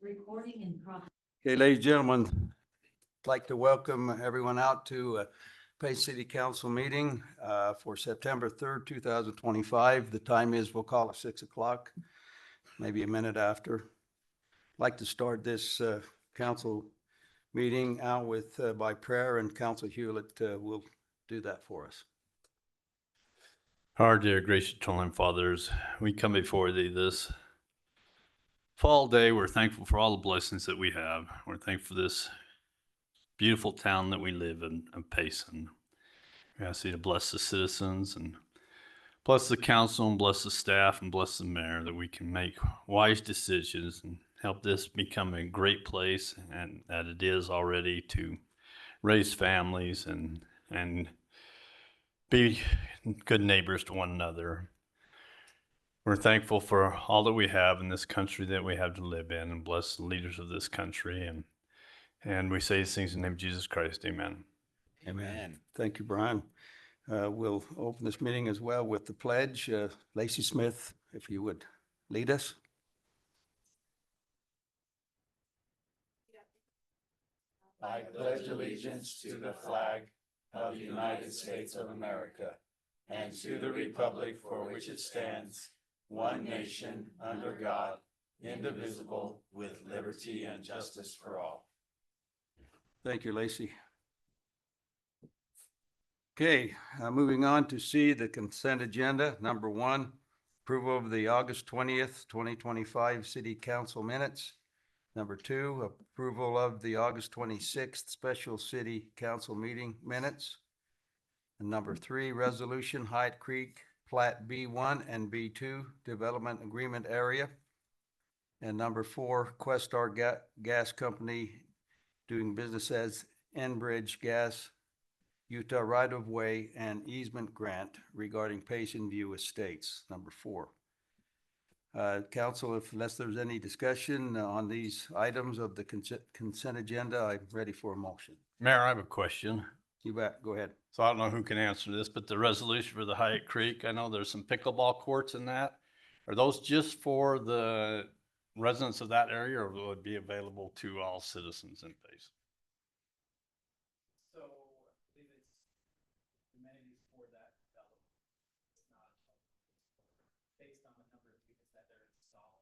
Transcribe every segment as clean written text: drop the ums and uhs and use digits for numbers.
Recording in progress. Okay, ladies and gentlemen, I'd like to welcome everyone out to Payson City Council meeting for September 3rd, 2025. The time is, we'll call it 6 o'clock, maybe a minute after. I'd like to start this council meeting out with by prayer, and Council Hewlett will do that for us. Our dear gracious eternal fathers, we come before thee this fall day. We're thankful for all the blessings that we have. We're thankful for this beautiful town that we live in, of Payson. We ask thee to bless the citizens and bless the council and bless the staff and bless the mayor, that we can make wise decisions and help this become a great place, and that it is already, to raise families and be good neighbors to one another. We're thankful for all that we have in this country that we have to live in, and bless the leaders of this country. And we say these things in the name of Jesus Christ. Amen. Amen. Thank you, Brian. We'll open this meeting as well with the pledge. Lacey Smith, if you would lead us. I pledge allegiance to the flag of the United States of America and to the republic for which it stands, one nation, under God, indivisible, with liberty and justice for all. Thank you, Lacey. Okay, moving on to C, the consent agenda. Number one, approval of the August 20th, 2025 City Council minutes. Number two, approval of the August 26th Special City Council meeting minutes. And number three, resolution Hyatt Creek Plat B1 and B2 Development Agreement Area. And number four, Questar Gas Company doing business as Enbridge Gas, Utah right-of-way and easement grant regarding Payson View Estates, number four. Council, unless there's any discussion on these items of the consent agenda, I'm ready for a motion. Mayor, I have a question. You bet, go ahead. So I don't know who can answer this, but the resolution for the Hyatt Creek, I know there's some pickleball courts in that. Are those just for the residents of that area, or will it be available to all citizens in Payson? So I believe it's amenities for that development. It's not based on the number of units that they're installing.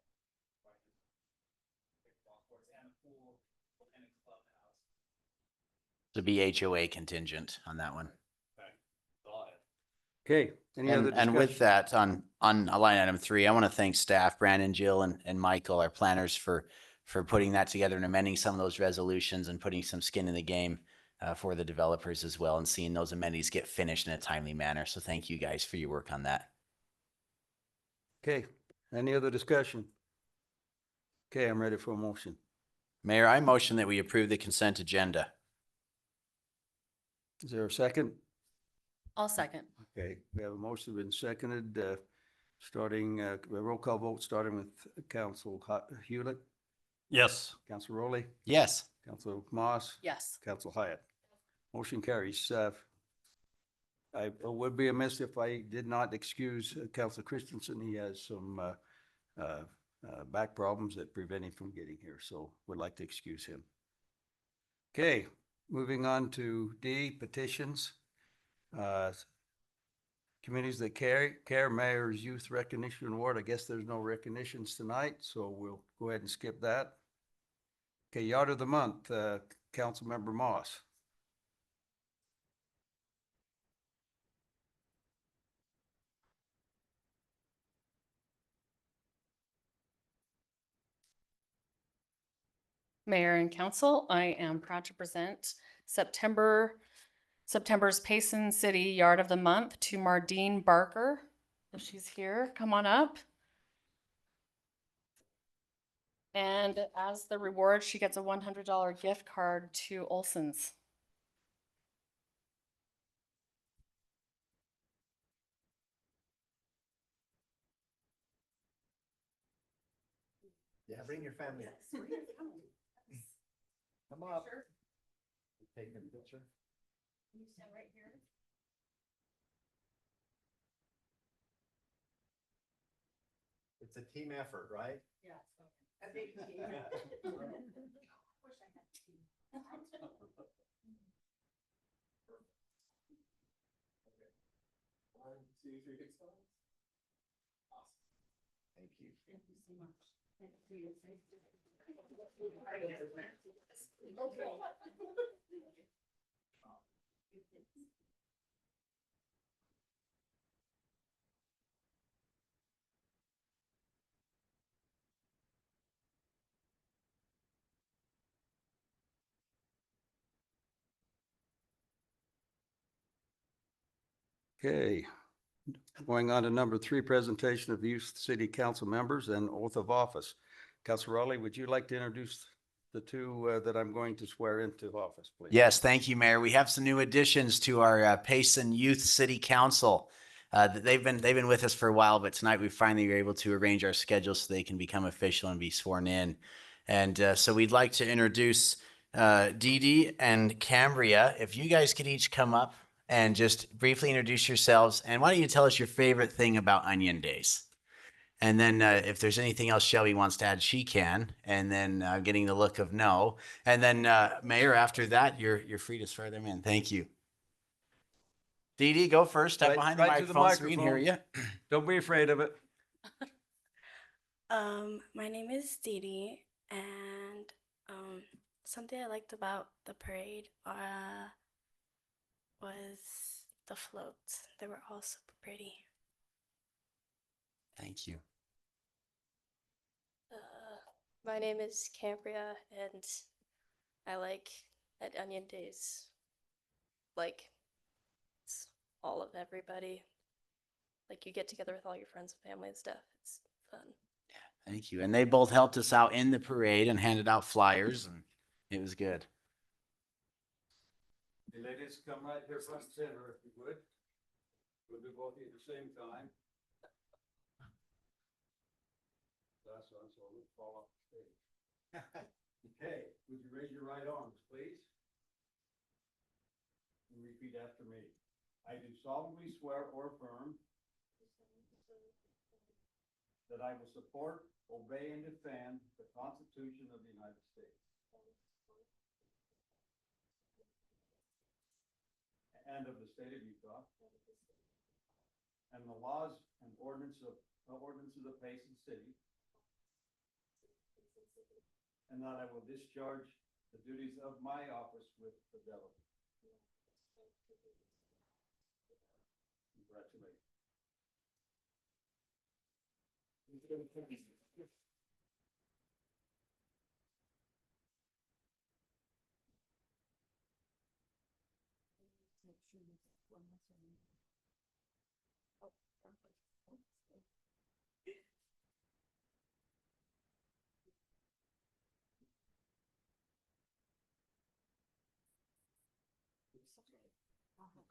Pickleball courts and a pool and a clubhouse. To be HOA contingent on that one. Okay, any other discussion? And with that, on line item 3, I want to thank staff, Brandon, Jill, and Michael, our planners, for putting that together and amending some of those resolutions and putting some skin in the game for the developers as well, and seeing those amenities get finished in a timely manner. So thank you guys for your work on that. Okay, any other discussion? Okay, I'm ready for a motion. Mayor, I motion that we approve the consent agenda. Is there a second? I'll second. Okay, we have a motion been seconded, starting, a roll call vote, starting with Council Hewlett, Yes. Council Rowley, Yes. Council Moss, Yes. Council Hyatt. Motion carries. I would be amiss if I did not excuse Council Christensen. He has some back problems that prevent him from getting here, so would like to excuse him. Okay, moving on to D, petitions. Committees that care, Mayor's Youth Recognition Award. I guess there's no recognitions tonight, so we'll go ahead and skip that. Okay, Yard of the Month, Councilmember Moss. Mayor and Council, I am proud to present September's Payson City Yard of the Month to Mardine Barker. If she's here, come on up. And as the reward, she gets a $100 gift card to Olson's. Yeah, bring your family. Come up. Taking a picture. You stand right here. It's a team effort, right? Yeah. One, two, three, good spells. Awesome. Thank you. Thank you so much. Thank you. Okay. Going on to number 3, presentation of youth city council members and oath of office. Councilor Raleigh, would you like to introduce the two that I'm going to swear into office, please? Yes, thank you, Mayor. We have some new additions to our Payson Youth City Council. They've been with us for a while, but tonight we finally were able to arrange our schedules so they can become official and be sworn in. And so we'd like to introduce Dee Dee and Cambria. If you guys could each come up and just briefly introduce yourselves, and why don't you tell us your favorite thing about Onion Days? And then if there's anything else Shelby wants to add, she can. And then getting the look of no. And then Mayor, after that, you're free to swear them in. Thank you. Dee Dee, go first. Step Right- behind right the to the microphone so we can hear microphone. you. Don't be afraid of it. My name is Dee Dee, and something I liked about the parade was the floats. They were all super pretty. Thank you. My name is Cambria, and I like at Onion Days, like it's all of everybody. Like you get together with all your friends and family and stuff. It's fun. Thank you. And they both helped us out in the parade and handed out flyers, and it was good. Hey, ladies, come right here front and center if you would. We'll do both at the same time. That's one, so we'll fall off the stage. Okay, would you raise your right arms, please? And repeat after me. I do solemnly swear or affirm that I will support, obey, and defend the Constitution of the United States and of the state of Utah, and the laws and ordinances of Payson City, and that I will discharge the duties of my office with fidelity. Congratulations.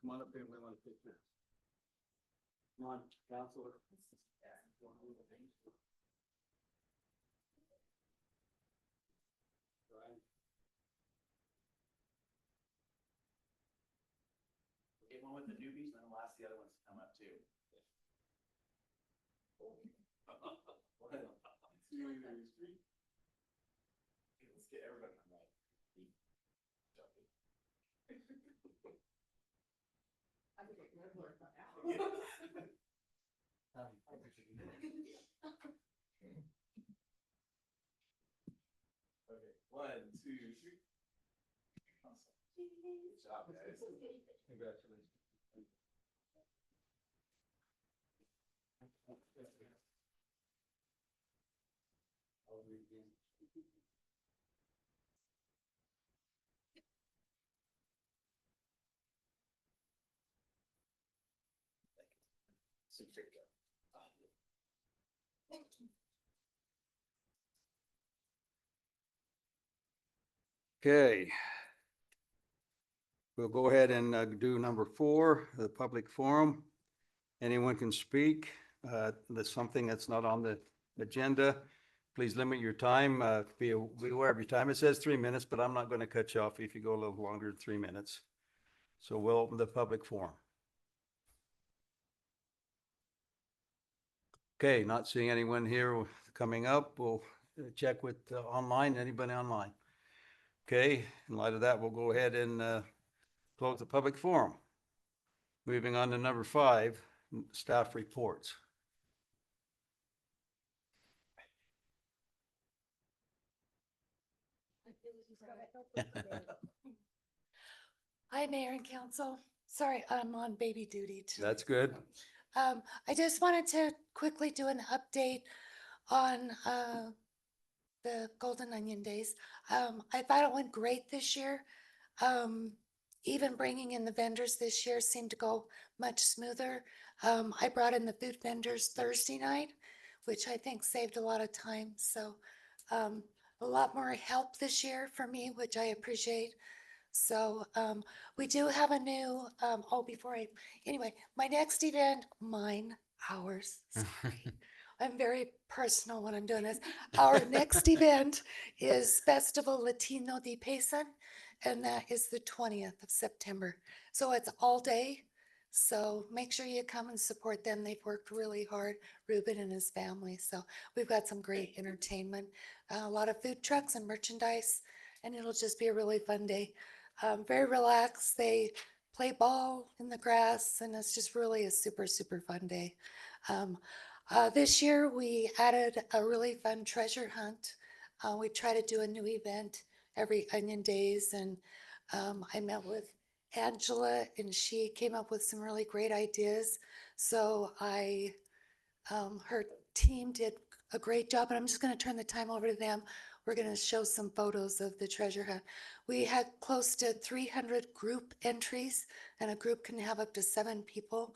Come on up here, we want to take this. Come on, Counselor. Brian. Get one with the newbies, and then we'll ask the other ones to come up too. 1, 2, 3. Let's get everybody right. Okay, 1, 2, 3. Awesome. Good job, guys. Congratulations. I'll read again. Okay. We'll go ahead and do number 4, the public forum. Anyone can speak. There's something that's not on the agenda. Please limit your time. Be aware of your time. It says 3 minutes, but I'm not going to cut you off if you go a little longer than 3 minutes. So we'll open the public forum. Okay, not seeing anyone here coming up. We'll check with online, anybody online? Okay, in light of that, we'll go ahead and close the public forum. Moving on to number 5, staff reports. Hi, Mayor and Council. Sorry, I'm on baby duty tonight. That's good. I just wanted to quickly do an update on the Golden Onion Days. I thought it went great this year. Even bringing in the vendors this year seemed to go much smoother. I brought in the food vendors Thursday night, which I think saved a lot of time. So a lot more help this year for me, which I appreciate. So we do have a new, anyway, my next event, ours, sorry. I'm very personal when I'm doing this. Our next event is Festival Latino de Payson, and that is the 20th of September. So it's all day. So make sure you come and support them. They've worked really hard, Ruben and his family. So we've got some great entertainment, a lot of food trucks and merchandise, and it'll just be a really fun day. Very relaxed. They play ball in the grass, and it's just really a super, super fun day. This year we added a really fun treasure hunt. We try to do a new event every Onion Days, and I met with Angela, and she came up with some really great ideas. So her team did a great job, and I'm just going to turn the time over to them. We're going to show some photos of the treasure hunt. We had close to 300 group entries, and a group can have up to 7 people.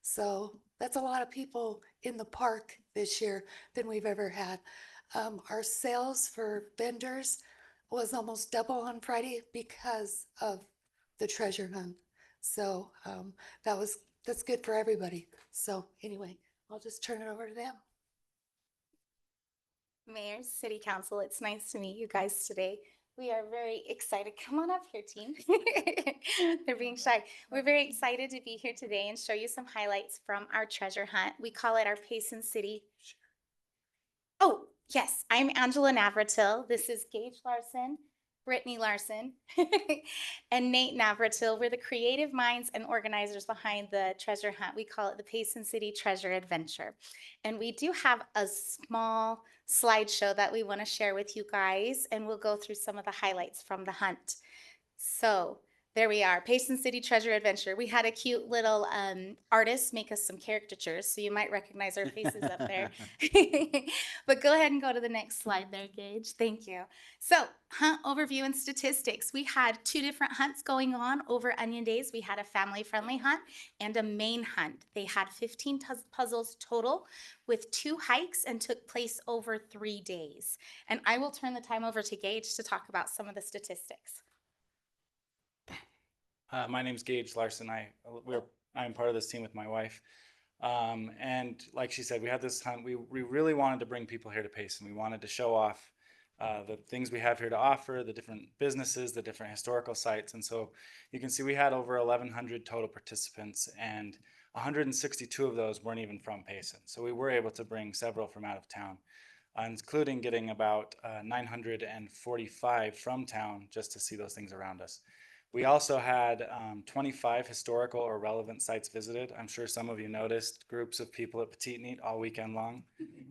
So that's a lot of people in the park this year than we've ever had. Our sales for vendors was almost double on Friday because of the treasure hunt. So that's good for everybody. So anyway, I'll just turn it over to them. Mayor, City Council, it's nice to meet you guys today. We are very excited. Come on up here, team. They're being shy. We're very excited to be here today and show you some highlights from our treasure hunt. We call it our Payson City. Oh, yes, I'm Angela Navratil. This is Gage Larson, Brittany Larson, and Nate Navratil. We're the creative minds and organizers behind the treasure hunt. We call it the Payson City Treasure Adventure. And we do have a small slideshow that we want to share with you guys, and we'll go through some of the highlights from the hunt. So there we are, Payson City Treasure Adventure. We had a cute little artist make us some caricatures, so you might recognize our faces up there. But go ahead and go to the next slide there, Gage. Thank you. So hunt overview and statistics. We had 2 different hunts going on over Onion Days. We had a family-friendly hunt and a main hunt. They had 15 puzzles total with 2 hikes and took place over 3 days. And I will turn the time over to Gage to talk about some of the statistics. My name's Gage Larson. I'm part of this team with my wife. And like she said, we had this hunt. We really wanted to bring people here to Payson. We wanted to show off the things we have here to offer, the different businesses, the different historical sites. And so you can see we had over 1,100 total participants, and 162 of those weren't even from Payson. So we were able to bring several from out of town, including getting about 945 from town just to see those things around us. We also had 25 historical or relevant sites visited. I'm sure some of you noticed groups of people at Petite Neat all weekend long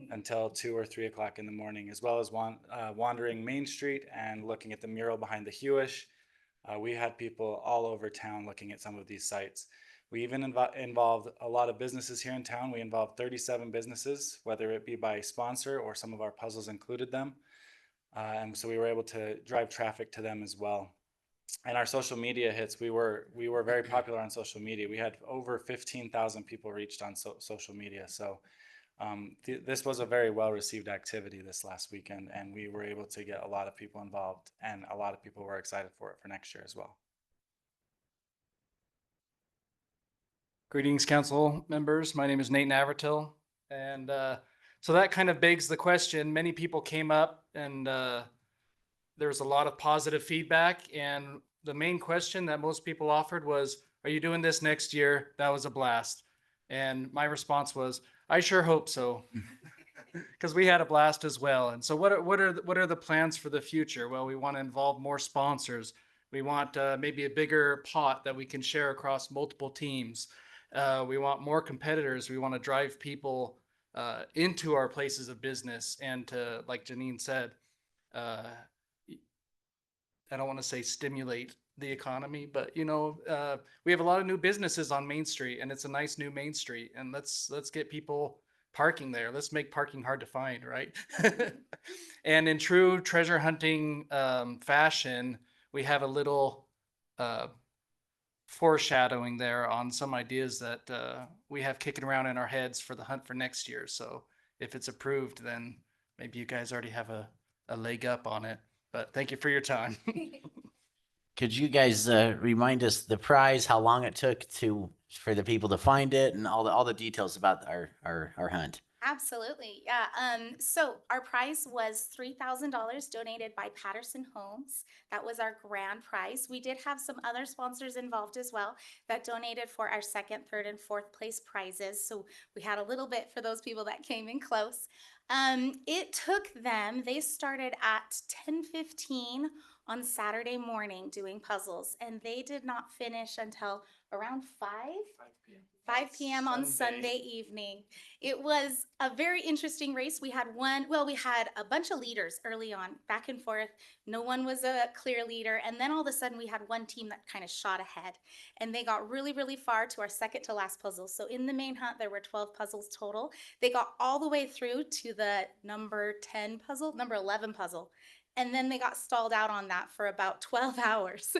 until 2 or 3 o'clock in the morning, as well as wandering Main Street and looking at the mural behind the Hewish. We had people all over town looking at some of these sites. We even involved a lot of businesses here in town. We involved 37 businesses, whether it be by sponsor or some of our puzzles included them. And so we were able to drive traffic to them as well. And our social media hits, we were very popular on social media. We had over 15,000 people reached on social media. So this was a very well-received activity this last weekend, and we were able to get a lot of people involved, and a lot of people were excited for it for next year as well. Greetings, council members. My name is Nate Navratil. And so that kind of begs the question. Many people came up, and there was a lot of positive feedback. And the main question that most people offered was, are you doing this next year? That was a blast. And my response was, I sure hope so. because we had a blast as well. And so what are the plans for the future? Well, we want to involve more sponsors. We want maybe a bigger pot that we can share across multiple teams. We want more competitors. We want to drive people into our places of business and to, like Janine said, I don't want to say stimulate the economy, but we have a lot of new businesses on Main Street, and it's a nice new Main Street. And let's get people parking there. Let's make parking hard to find, right? And in true treasure hunting fashion, we have a little foreshadowing there on some ideas that we have kicking around in our heads for the hunt for next year. So if it's approved, then maybe you guys already have a leg up on it. But thank you for your time. Could you guys remind us the prize, how long it took for the people to find it, and all the details about our hunt? Absolutely. Yeah. So our prize was $3,000 donated by Patterson Homes. That was our grand prize. We did have some other sponsors involved as well that donated for our second, third, and fourth place prizes. So we had a little bit for those people that came in close. It took them, they started at 10:15 on Saturday morning doing puzzles, and they did not finish until around 5 p.m. on Sunday evening. It was a very interesting race. We had a bunch of leaders early on, back and forth. No one was a clear leader. And then all of a sudden we had one team that kind of shot ahead, and they got really, really far to our second to last puzzle. So in the main hunt, there were 12 puzzles total. They got all the way through to the number 11 puzzle. And then they got stalled out on that for about 12 hours.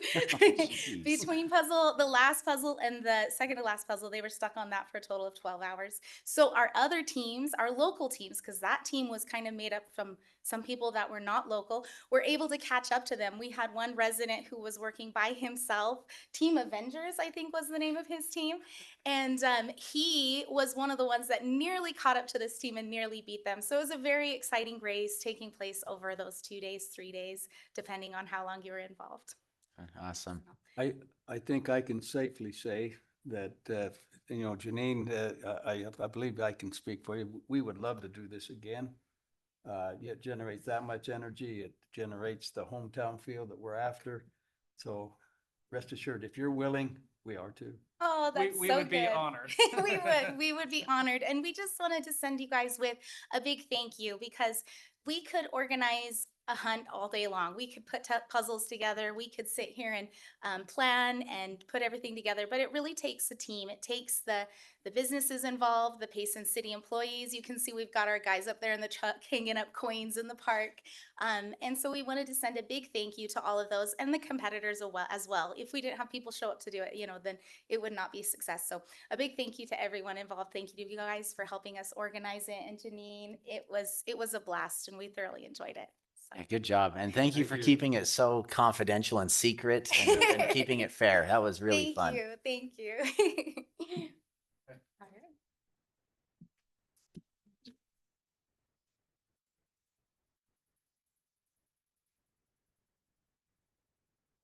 Between the last puzzle and the second to last puzzle, they were stuck on that for a total of 12 hours. So our other teams, our local teams, because that team was kind of made up from some people that were not local, were able to catch up to them. We had one resident who was working by himself. Team Avengers, I think, was the name of his team. And he was one of the ones that nearly caught up to this team and nearly beat them. So it was a very exciting race taking place over those 2 days, 3 days, depending on how long you were involved. Awesome. I think I can safely say that, Janine, I believe I can speak for you. We would love to do this again. It generates that much energy. It generates the hometown feel that we're after. So rest assured, if you're willing, we are too. Oh, that's We so would be good. honored. We would be honored. And we just wanted to send you guys with a big thank you, because we could organize a hunt all day long. We could put puzzles together. We could sit here and plan and put everything together, but it really takes a team. It takes the businesses involved, the Payson City employees. You can see we've got our guys up there in the truck hanging up coins in the park. And so we wanted to send a big thank you to all of those and the competitors as well. If we didn't have people show up to do it, then it would not be a success. So a big thank you to everyone involved. Thank you to you guys for helping us organize it. And Janine, it was a blast, and we thoroughly enjoyed it. So. Yeah, good job. And thank you for keeping it so confidential and secret and keeping it fair. That was really fun. Thank you. All right.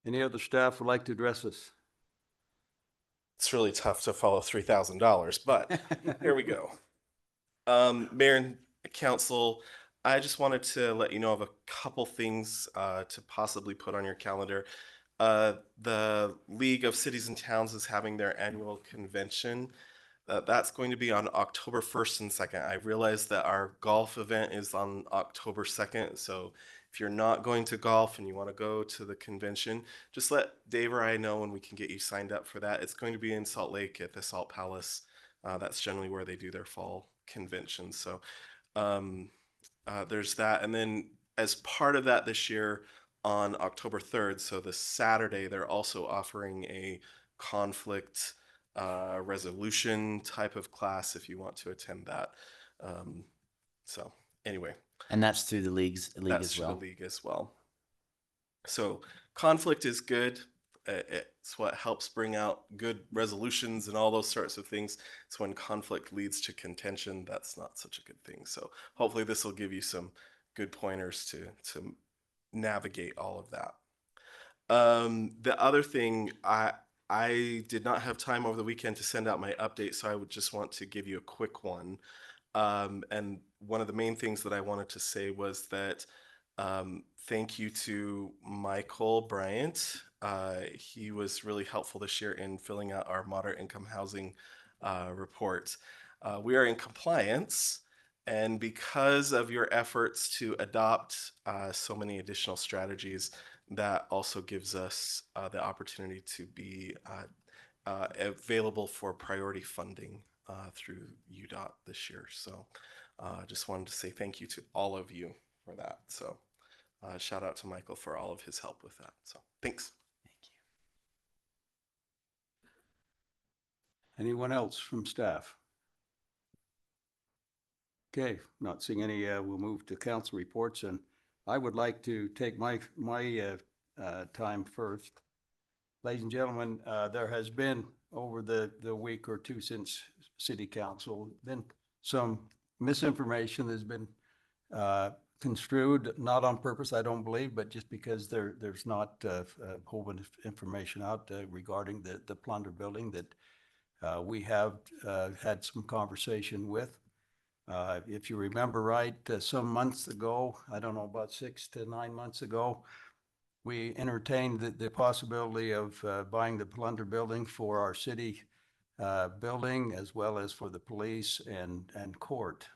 Any other staff would like to address us? It's really tough to follow $3,000, but here we go. Mayor and Council, I just wanted to let you know of a couple things to possibly put on your calendar. The League of Cities and Towns is having their annual convention. That's going to be on October 1st and 2nd. I realize that our golf event is on October 2nd, so if you're not going to golf and you want to go to the convention, just let Dave or I know and we can get you signed up for that. It's going to be in Salt Lake at the Salt Palace. That's generally where they do their fall convention. So there's that. And then as part of that this year on October 3rd, so this Saturday, they're also offering a conflict resolution type of class if you want to attend that. So anyway. And that's through the league as well. That's through the league as well. So conflict is good. It's what helps bring out good resolutions and all those sorts of things. It's when conflict leads to contention, that's not such a good thing. So hopefully this will give you some good pointers to navigate all of that. The other thing, I did not have time over the weekend to send out my update, so I would just want to give you a quick one. And one of the main things that I wanted to say was that thank you to Michael Bryant. He was really helpful this year in filling out our moderate income housing report. We are in compliance, and because of your efforts to adopt so many additional strategies, that also gives us the opportunity to be available for priority funding through UDOT this year. So just wanted to say thank you to all of you for that. So shout out to Michael for all of his help with that. So thanks. Anyone else from staff? Okay, not seeing any, we'll move to council reports, and I would like to take my time first. Ladies and gentlemen, there has been over the week or two since city council, been some misinformation that's been construed, not on purpose, I don't believe, but just because there's not a whole bunch of information out regarding the plunder building that we have had some conversation with. If you remember right, some months ago, I don't know, about 6 to 9 months ago, we entertained the possibility of buying the plunder building for our city building, as well as for the police and court.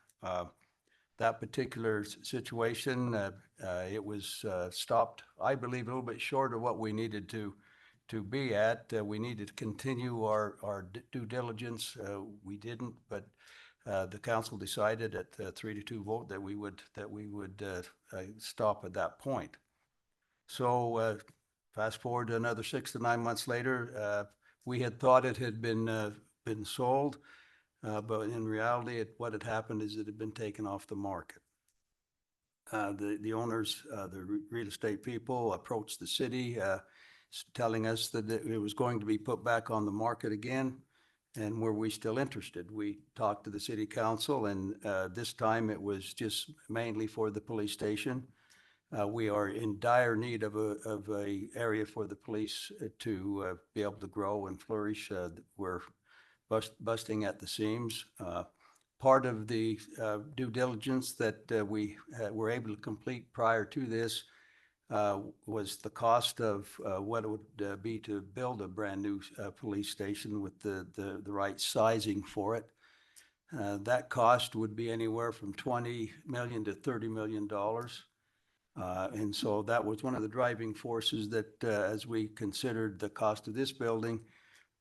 That particular situation, it was stopped, I believe, a little bit short of what we needed to be at. We needed to continue our due diligence. We didn't, but the council decided at a 3-2 vote that we would stop at that point. So fast forward to another 6 to 9 months later, we had thought it had been sold, but in reality, what had happened is it had been taken off the market. The owners, the real estate people, approached the city, telling us that it was going to be put back on the market again. And were we still interested? We talked to the city council, and this time it was just mainly for the police station. We are in dire need of a area for the police to be able to grow and flourish. We're busting at the seams. Part of the due diligence that we were able to complete prior to this was the cost of what it would be to build a brand new police station with the right sizing for it. That cost would be anywhere from $20 million to $30 million. And so that was one of the driving forces that as we considered the cost of this building,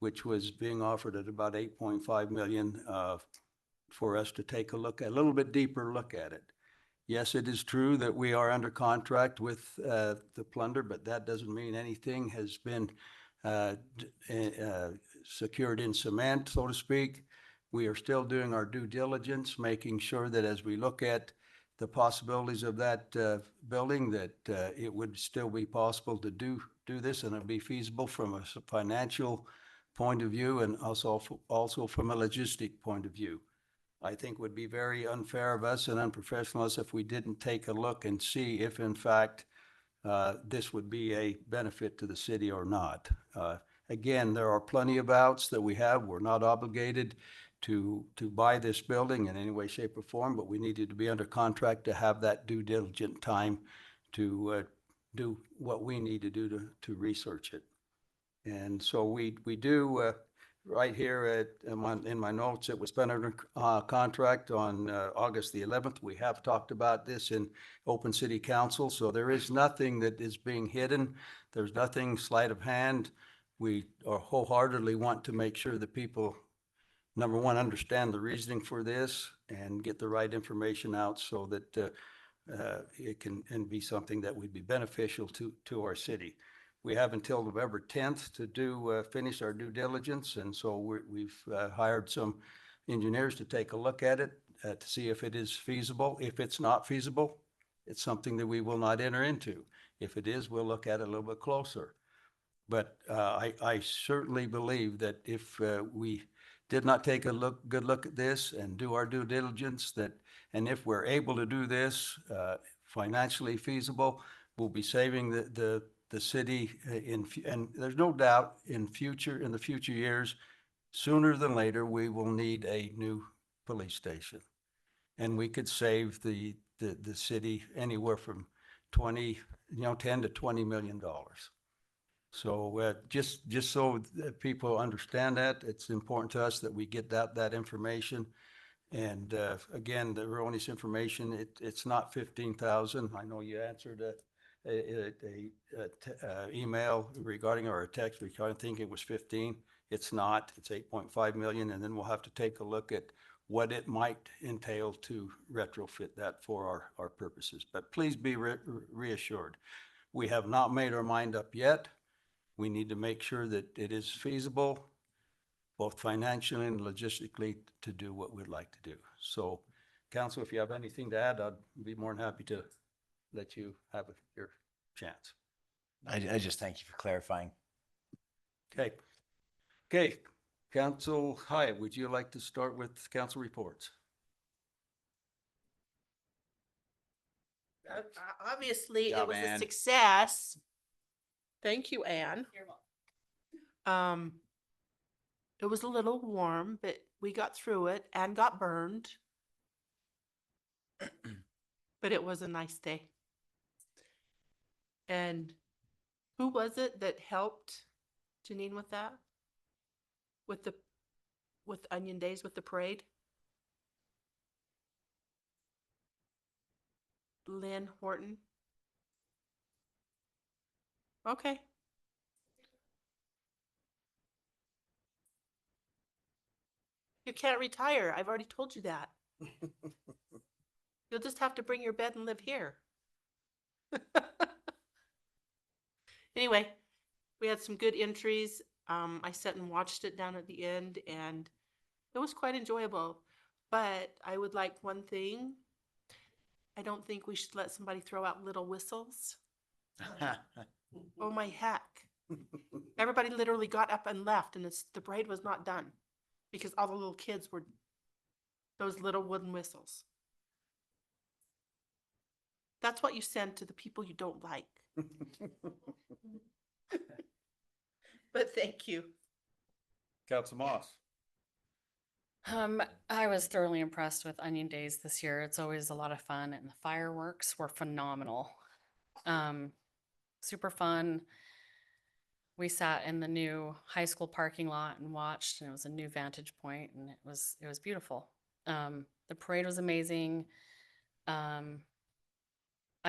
which was being offered at about 8.5 million, for us to take a little bit deeper look at it. Yes, it is true that we are under contract with the plunder, but that doesn't mean anything has been secured in cement, so to speak. We are still doing our due diligence, making sure that as we look at the possibilities of that building, that it would still be possible to do this, and it'd be feasible from a financial point of view, and also from a logistic point of view. I think would be very unfair of us and unprofessional if we didn't take a look and see if in fact this would be a benefit to the city or not. Again, there are plenty of outs that we have. We're not obligated to buy this building in any way, shape, or form, but we needed to be under contract to have that due diligent time to do what we need to do to research it. And so we do right here in my notes, it was put under contract on August the 11th. We have talked about this in open city council, so there is nothing that is being hidden. There's nothing sleight of hand. We wholeheartedly want to make sure that people, number one, understand the reasoning for this and get the right information out so that it can be something that would be beneficial to our city. We have until November 10th to finish our due diligence, and so we've hired some engineers to take a look at it to see if it is feasible. If it's not feasible, it's something that we will not enter into. If it is, we'll look at it a little bit closer. But I certainly believe that if we did not take a good look at this and do our due diligence, and if we're able to do this financially feasible, we'll be saving the city and there's no doubt in the future years, sooner than later, we will need a new police station. and we could save the city anywhere from 20, 10 to $20 million. So just so that people understand that, it's important to us that we get that information. And again, the erroneous information, it's not 15,000. I know you answered a email regarding, or a text regarding, thinking it was 15. It's not, it's 8.5 million. And then we'll have to take a look at what it might entail to retrofit that for our purposes. But please be reassured, we have not made our mind up yet. We need to make sure that it is feasible, both financially and logistically, to do what we'd like to do. So, council, if you have anything to add, I'd be more than happy to let you have your chance. I just thank you for clarifying. Okay, Council Hyatt, would you like to start with council reports? Obviously, Job, it was Ann. a success. Thank you, Anne. You're welcome. It was a little warm, but we got through it and got burned. But it was a nice day. And who was it that helped Janine with that? With Onion Days, with the parade? Lynn Horton? Okay. You can't retire. I've already told you that. You'll just have to bring your bed and live here. Anyway, we had some good entries. I sat and watched it down at the end, and it was quite enjoyable. But I would like one thing. I don't think we should let somebody throw out little whistles. Oh my heck. Everybody literally got up and left, and the parade was not done because all the little kids were those little wooden whistles. That's what you send to the people you don't like. But thank you. Council Moss. I was thoroughly impressed with Onion Days this year. It's always a lot of fun, and the fireworks were phenomenal. Super fun. We sat in the new high school parking lot and watched, and it was a new vantage point, and it was beautiful. The parade was amazing. I'm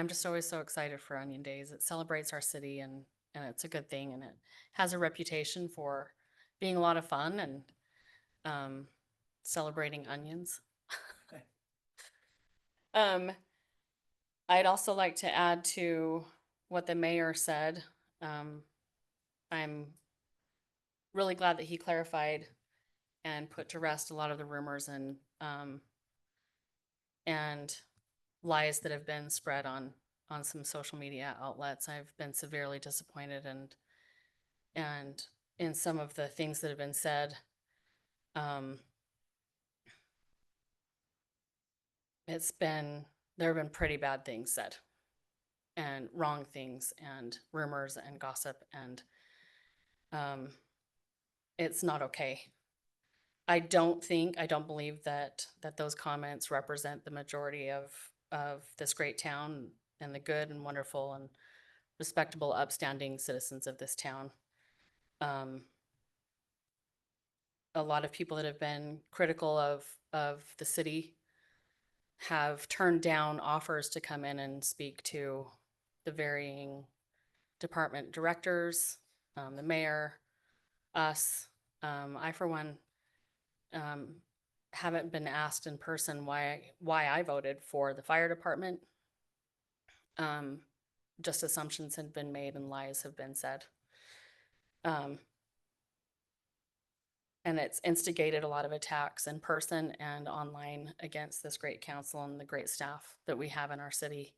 just always so excited for Onion Days. It celebrates our city, and it's a good thing, and it has a reputation for being a lot of fun and celebrating onions. I'd also like to add to what the mayor said. I'm really glad that he clarified and put to rest a lot of the rumors and lies that have been spread on some social media outlets. I've been severely disappointed and in some of the things that have been said. There have been pretty bad things said, and wrong things, and rumors and gossip, and it's not okay. I don't believe that those comments represent the majority of this great town and the good and wonderful and respectable, upstanding citizens of this town. A lot of people that have been critical of the city have turned down offers to come in and speak to the varying department directors, the mayor, us. I, for one, haven't been asked in person why I voted for the fire department. Just assumptions have been made and lies have been said. And it's instigated a lot of attacks in person and online against this great council and the great staff that we have in our city.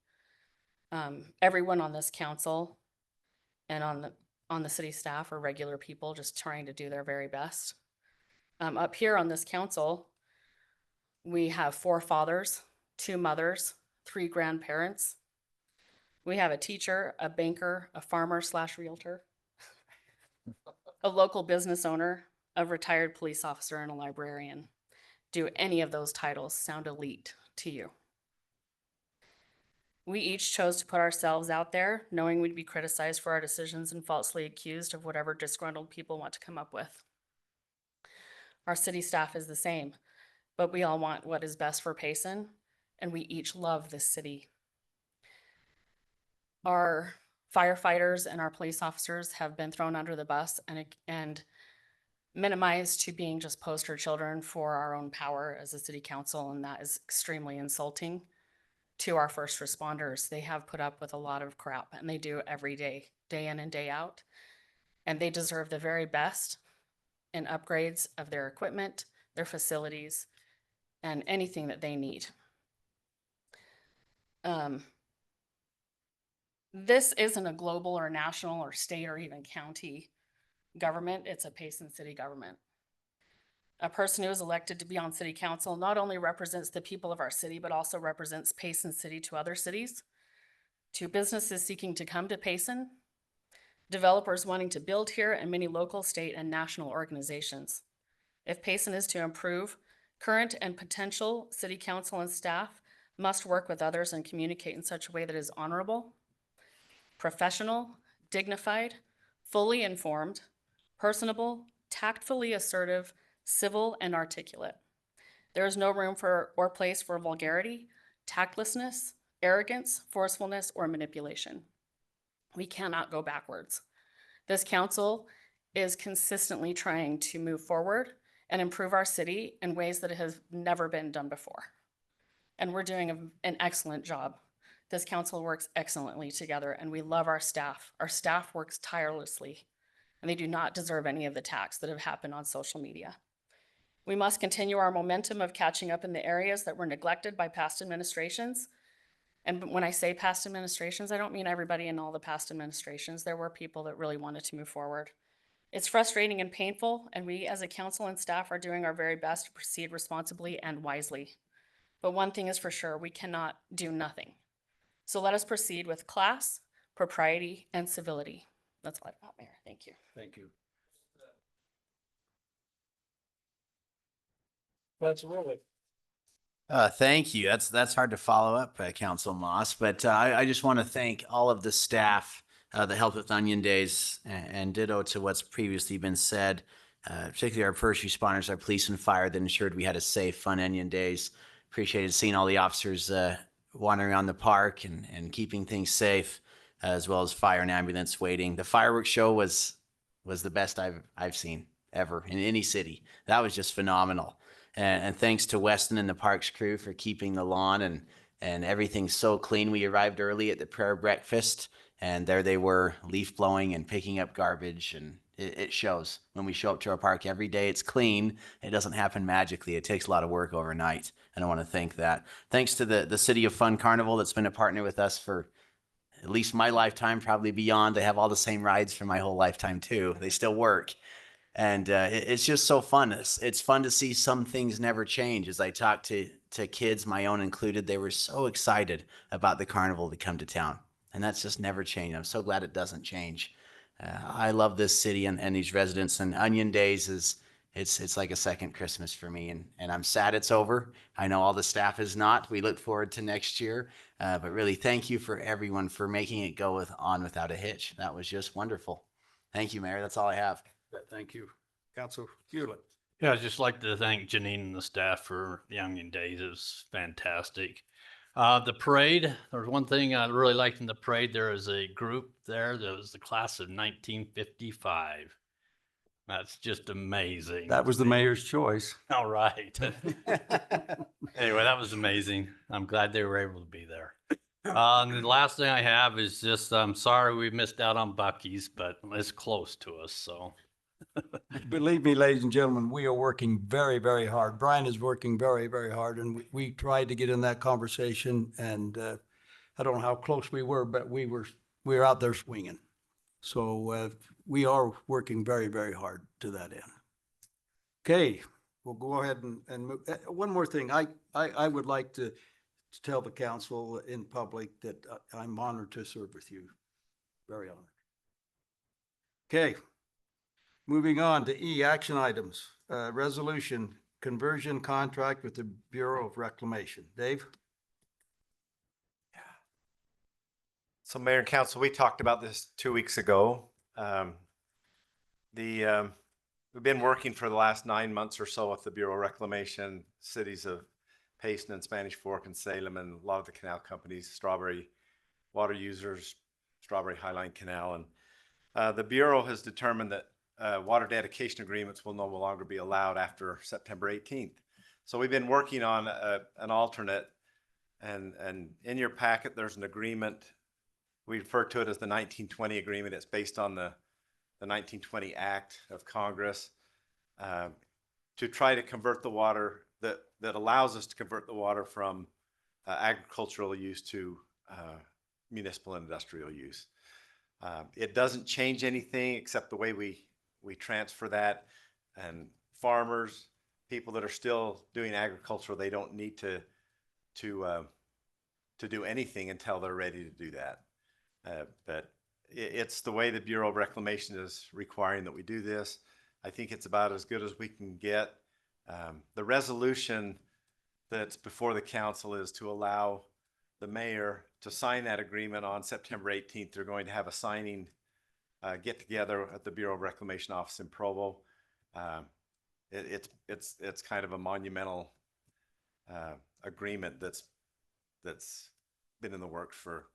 Everyone on this council and on the city staff are regular people just trying to do their very best. Up here on this council, we have 4 fathers, 2 mothers, 3 grandparents. We have a teacher, a banker, a farmer / realtor, a local business owner, a retired police officer, and a librarian. Do any of those titles sound elite to you. We each chose to put ourselves out there, knowing we'd be criticized for our decisions and falsely accused of whatever disgruntled people want to come up with. Our city staff is the same, but we all want what is best for Payson, and we each love this city. Our firefighters and our police officers have been thrown under the bus and minimized to being just poster children for our own power as a city council, and that is extremely insulting to our first responders. They have put up with a lot of crap, and they do every day, day in and day out, and they deserve the very best in upgrades of their equipment, their facilities, and anything that they need. This isn't a global or national or state or even county government. It's a Payson city government. A person who is elected to be on city council not only represents the people of our city, but also represents Payson City to other cities, to businesses seeking to come to Payson, developers wanting to build here, and many local, state, and national organizations. If Payson is to improve, current and potential city council and staff must work with others and communicate in such a way that is honorable, professional, dignified, fully informed, personable, tactfully assertive, civil, and articulate. There is no room for or place for vulgarity, tactlessness, arrogance, forcefulness, or manipulation. We cannot go backwards. This council is consistently trying to move forward and improve our city in ways that has never been done before. And we're doing an excellent job. This council works excellently together, and we love our staff. Our staff works tirelessly, and they do not deserve any of the attacks that have happened on social media. We must continue our momentum of catching up in the areas that were neglected by past administrations. And when I say past administrations, I don't mean everybody in all the past administrations. There were people that really wanted to move forward. It's frustrating and painful, and we as a council and staff are doing our very best to proceed responsibly and wisely. But one thing is for sure, we cannot do nothing. So let us proceed with class, propriety, and civility. That's all I've got, Mayor. Thank you. Thank you. That's really. Thank you. That's hard to follow up, Council Moss, but I just want to thank all of the staff that helped with Onion Days, and ditto to what's previously been said, particularly our first responders, our police and fire that ensured we had a safe, fun Onion Days. Appreciated seeing all the officers wandering around the park and keeping things safe, as well as fire and ambulance waiting. The fireworks show was the best I've seen ever in any city. That was just phenomenal. And thanks to Weston and the parks crew for keeping the lawn and everything so clean. We arrived early at the prayer breakfast, and there they were, leaf blowing and picking up garbage. And it shows when we show up to our park every day. It's clean. It doesn't happen magically. It takes a lot of work overnight. And I want to thank that. Thanks to the City of Fun Carnival that's been a partner with us for at least my lifetime, probably beyond. They have all the same rides for my whole lifetime too. They still work. And it's just so fun. It's fun to see some things never change. As I talk to kids, my own included, they were so excited about the carnival to come to town. And that's just never changed. I'm so glad it doesn't change. I love this city and these residents. And Onion Days it's like a second Christmas for me. And I'm sad it's over. I know all the staff is not. We look forward to next year. But really, thank you for everyone for making it go on without a hitch. That was just wonderful. Thank you, Mayor. That's all I have. Thank you. Council Hewlett. Yeah, I'd just like to thank Janine and the staff for the Onion Days. It was fantastic. The parade, there's one thing I really liked in the parade. There is a group there that was the class of 1955. That's just amazing. That was the mayor's choice. All right. Anyway, that was amazing. I'm glad they were able to be there. And the last thing I have is just, I'm sorry we missed out on Buc-ee's, but it's close to us, so. Believe me, ladies and gentlemen, we are working very, very hard. Brian is working very, very hard, and we tried to get in that conversation, and I don't know how close we were, but we were out there swinging. So we are working very, very hard to that end. Okay, we'll go ahead and move. One more thing, I would like to tell the council in public that I'm honored to serve with you. Very honored. Okay. Moving on to E, action items. Resolution conversion contract with the Bureau of Reclamation. Dave? So Mayor and Council, we talked about this 2 weeks ago. We've been working for the last 9 months or so with the Bureau of Reclamation, cities of Payson and Spanish Fork and Salem, and a lot of the canal companies, Strawberry water users, Strawberry Highline Canal. And the Bureau has determined that water dedication agreements will no longer be allowed after September 18th. So we've been working on an alternate, and in your packet, there's an agreement. We refer to it as the 1920 agreement. It's based on the 1920 Act of Congress to try to convert the water that allows us to convert the water from agricultural use to municipal and industrial use. It doesn't change anything except the way we transfer that, and farmers, people that are still doing agriculture, they don't need to do anything until they're ready to do that. But it's the way the Bureau of Reclamation is requiring that we do this. I think it's about as good as we can get. The resolution that's before the council is to allow the mayor to sign that agreement on September 18th. They're going to have a signing get together at the Bureau of Reclamation office in Provo. It's kind of a monumental agreement that's been in the works for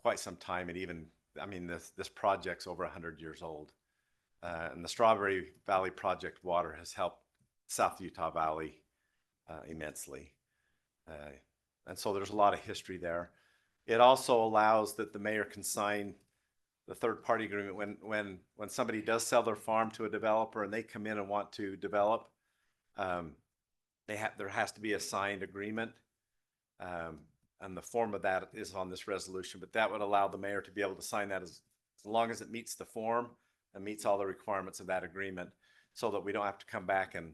quite some time, and even, I mean, this project's over 100 years old, and the Strawberry Valley Project water has helped South Utah Valley immensely, and so there's a lot of history there. It also allows that the mayor can sign the third-party agreement when somebody does sell their farm to a developer and they come in and want to develop. There has to be a signed agreement. And the form of that is on this resolution, but that would allow the mayor to be able to sign that as long as it meets the form and meets all the requirements of that agreement, so that we don't have to come back and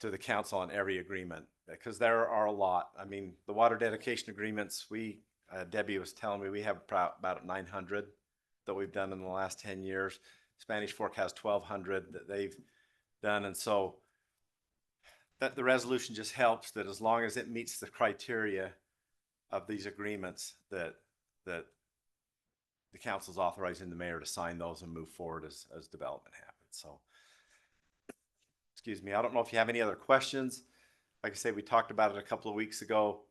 to the council on every agreement, because there are a lot. I mean, the water dedication agreements, Debbie was telling me we have about 900 that we've done in the last 10 years. Spanish Fork has 1,200 that they've done. And so that the resolution just helps that as long as it meets the criteria of these agreements, that the council's authorizing the mayor to sign those and move forward as development happens. So, excuse me, I don't know if you have any other questions. Like I say, we talked about it a couple of weeks ago.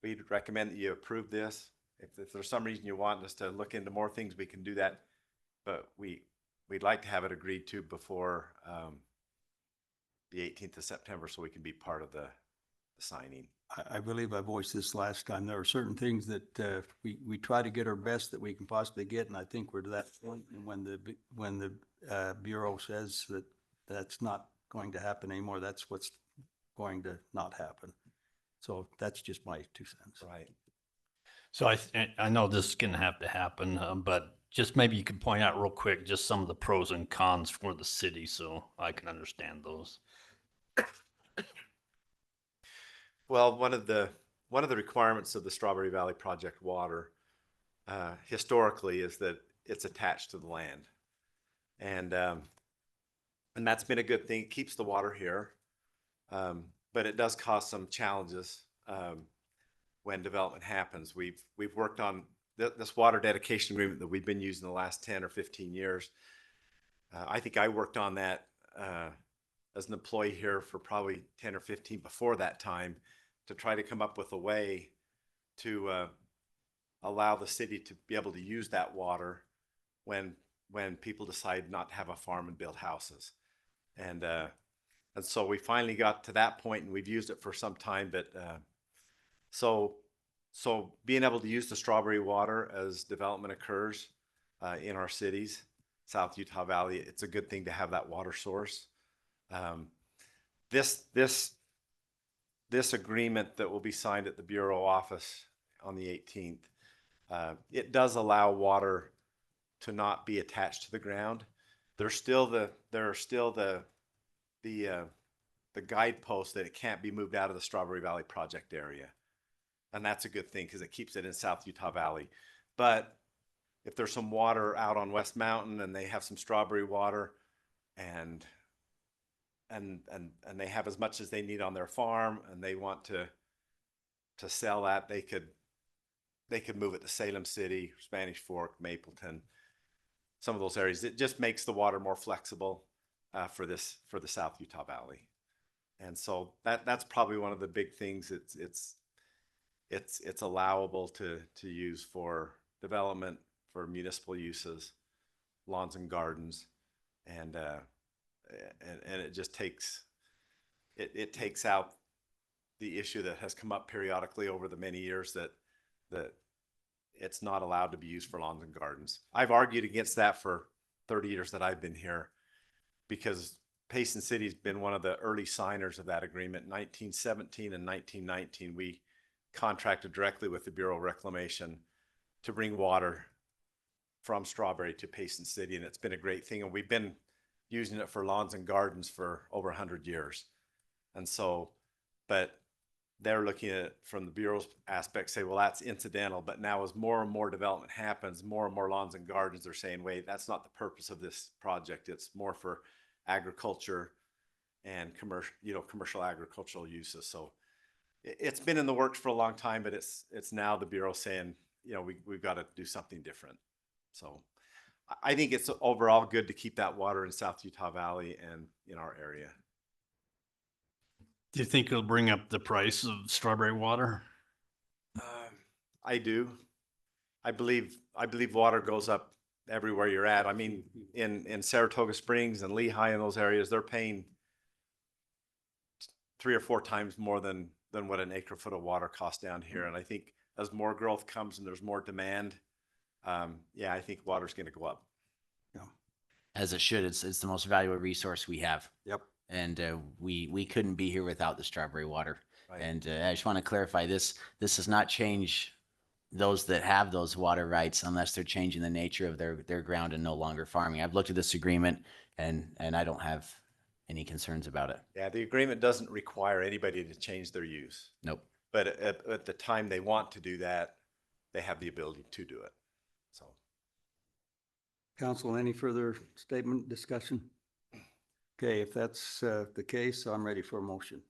We'd recommend that you approve this. If there's some reason you want us to look into more things, we can do that. But we'd like to have it agreed to before the 18th of September, so we can be part of the signing. I believe I voiced this last time. There are certain things that we try to get our best that we can possibly get, and I think we're to that point. And when the Bureau says that that's not going to happen anymore, that's what's going to not happen. So that's just my 2 cents. Right. So I know this is going to have to happen, but just maybe you could point out real quick just some of the pros and cons for the city, so I can understand those. Well, one of the requirements of the Strawberry Valley Project water historically is that it's attached to the land, and that's been a good thing. It keeps the water here, but it does cause some challenges when development happens. We've worked on this water dedication agreement that we've been using the last 10 or 15 years. I think I worked on that as an employee here for probably 10 or 15 before that time, to try to come up with a way to allow the city to be able to use that water when people decide not to have a farm and build houses. And so we finally got to that point, and we've used it for some time. But so being able to use the strawberry water as development occurs in our cities, South Utah Valley, it's a good thing to have that water source. This agreement that will be signed at the Bureau office on the 18th, it does allow water to not be attached to the ground. There are still the guideposts that it can't be moved out of the Strawberry Valley Project area. And that's a good thing because it keeps it in South Utah Valley. But if there's some water out on West Mountain and they have some strawberry water, and and they have as much as they need on their farm and they want to sell that, they could move it to Salem City, Spanish Fork, Mapleton, some of those areas. It just makes the water more flexible for the South Utah Valley. And so that's probably one of the big things. It's allowable to use for development, for municipal uses, lawns and gardens, and it just takes out the issue that has come up periodically over the many years that it's not allowed to be used for lawns and gardens. I've argued against that for 30 years that I've been here, because Payson City's been one of the early signers of that agreement. In 1917 and 1919, we contracted directly with the Bureau of Reclamation to bring water from Strawberry to Payson City, and it's been a great thing. And we've been using it for lawns and gardens for over 100 years. And so, but they're looking at it from the Bureau's aspect, say, well, that's incidental. But now as more and more development happens, more and more lawns and gardens are saying, wait, that's not the purpose of this project. It's more for agriculture and commercial agricultural uses. So it's been in the works for a long time, but it's now the Bureau saying, we've got to do something different. So I think it's overall good to keep that water in South Utah Valley and in our area. Do you think it'll bring up the price of strawberry water? I do. I believe water goes up everywhere you're at. I mean, in Saratoga Springs and Lehigh and those areas, they're paying 3 or 4 times more than what an acre foot of water costs down here. And I think as more growth comes and there's more demand, I think water's going to go up. As it should. It's the most valuable resource we have. Yep. And we couldn't be here without the strawberry water. Right. And I just want to clarify this does not change those that have those water rights unless they're changing the nature of their ground and no longer farming. I've looked at this agreement and I don't have any concerns about it. Yeah, the agreement doesn't require anybody to change their use. Nope. But at the time they want to do that, they have the ability to do it. So. Council, any further statement, discussion? Okay, if that's the case, I'm ready for a motion.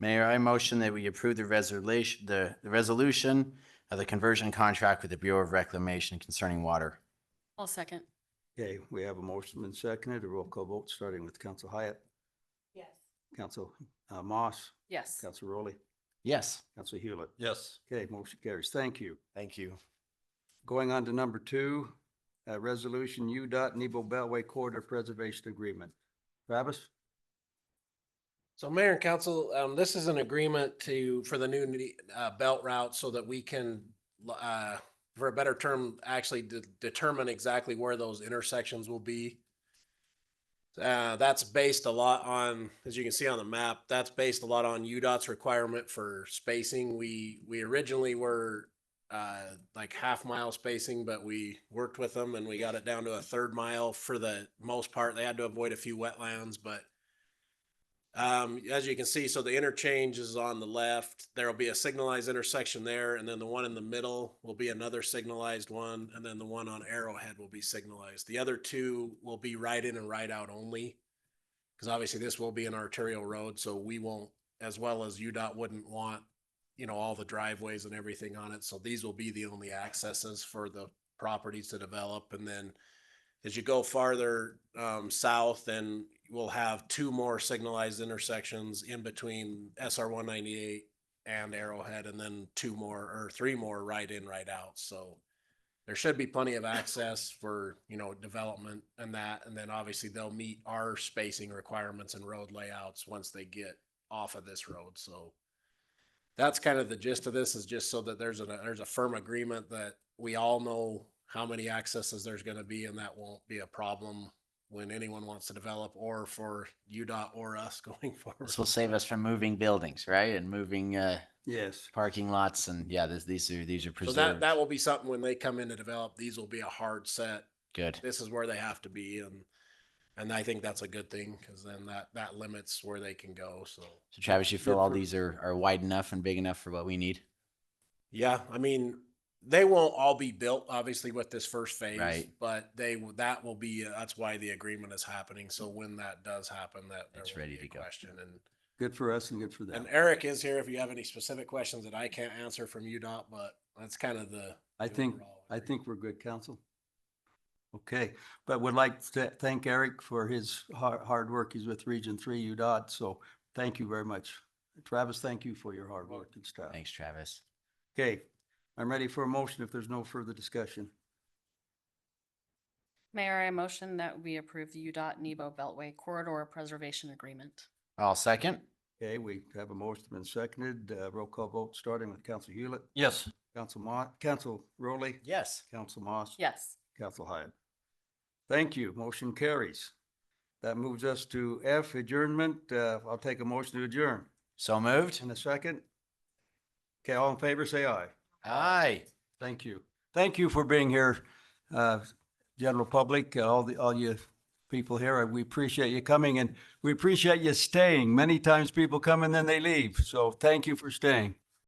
Mayor, I motion that we approve the resolution of the conversion contract with the Bureau of Reclamation concerning water. I'll second. Okay, we have a motion and seconded, a roll call vote, starting with Council Hyatt, Yes. Council Moss, Yes. Council Rowley, Yes. Council Hewlett. Yes. Okay, motion carries. Thank you. Thank you. Going on to number 2, resolution UDOT Nebo Beltway Corridor Preservation Agreement. Travis? So Mayor and Council, this is an agreement for the new belt route so that we can, for a better term, actually determine exactly where those intersections will be. That's based a lot on, as you can see on the map, that's based a lot on UDOT's requirement for spacing. We originally were like half-mile spacing, but we worked with them and we got it down to a 1/3 mile for the most part. They had to avoid a few wetlands, but as you can see, so the interchange is on the left. There'll be a signalized intersection there, and then the one in the middle will be another signalized one, and then the one on Arrowhead will be signalized. The other 2 will be right in and right out only, because obviously this will be an arterial road, so we won't, as well as UDOT wouldn't want, all the driveways and everything on it. So these will be the only accesses for the properties to develop. And then as you go farther south, then we'll have 2 more signalized intersections in between SR 198 and Arrowhead, and then 3 more right in, right out. So there should be plenty of access for, development and that. And then obviously they'll meet our spacing requirements and road layouts once they get off of this road. So that's kind of the gist of this, is just so that there's a firm agreement that we all know how many accesses there's going to be, and that won't be a problem when anyone wants to develop, or for UDOT or us going forward. This will save us from moving buildings, right? And moving Yes. parking lots, and these are preserved. So that will be something when they come in to develop. These will be a hard set. Good. This is where they have to be, and I think that's a good thing, because then that limits where they can go. So Travis, you feel all these are wide enough and big enough for what we need? yeah, I mean, they won't all be built, obviously, with this first phase, Right. but that will be, that's why the agreement is happening. So when that does happen, that there It's won't ready be a to go. question. And Good for us and good for them. And Eric is here if you have any specific questions that I can't answer from UDOT, but that's kind of the. I the think, overall I agreement. think we're good, council. Okay, but would like to thank Eric for his hard work. He's with Region 3 UDOT, so thank you very much. Travis, thank you for your hard work and stuff. Thanks, Travis. Okay, I'm ready for a motion if there's no further discussion. Mayor, I motion that we approve the UDOT Nebo Beltway Corridor Preservation Agreement. I'll second. Okay, we have a motion been seconded. Roll call vote starting with Council Hewlett, Yes. Council Rowley, Yes. Council Moss. Yes. Council Hyatt. Thank you. Motion carries. That moves us to F, adjournment. I'll take a motion to adjourn. So moved. In a second. Okay, all in favor, say aye. Aye. Thank you. Thank you for being here, general public, all you people here. We appreciate you coming and we appreciate you staying. Many times people come and then they leave. So thank you for staying.